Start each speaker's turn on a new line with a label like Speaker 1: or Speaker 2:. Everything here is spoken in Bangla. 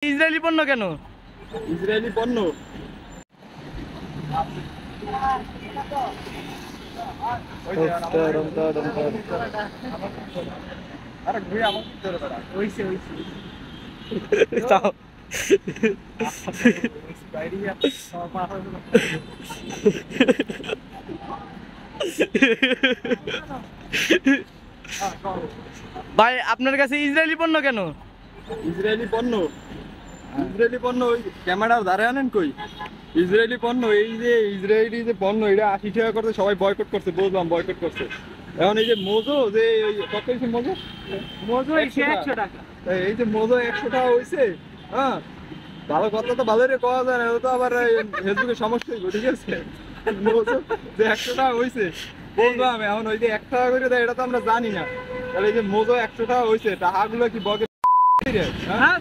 Speaker 1: ইসরায়েলি পণ্য কেন?
Speaker 2: ইসরায়েলি পণ্য
Speaker 1: ভাই আপনার কাছে ইসরায়েলি পণ্য কেন?
Speaker 2: ইসরায়েলি পণ্য ওই ক্যামেরার ধারে আনেন কই? ইসরায়েলি পণ্য, এই যে ইসরায়েলি যে পণ্য, এটা 80 টাকা করতে সবাই বয়কট করছে, বুঝলাম বয়কট করছে। এখন এই যে মোজো, যে কত হয়েছে মোজো?
Speaker 1: মজু 100 টাকা।
Speaker 2: এই যে মোজো 100 টাকা হয়েছে, হ্যাঁ ভালো কথা তো ভালো রে কওয়া যায় না, তো আবার ফেসবুকে সমস্যা হইব, ঠিক আছে? মোজো যে 100 টাকা হয়েছে বললাম, এখন ওই যে 1 টাকা করে দেয় এটা তো আমরা জানি না। তাহলে এই যে মোজো 100 টাকা হয়েছে, টাকাগুলো কি বগে? হ্যাঁ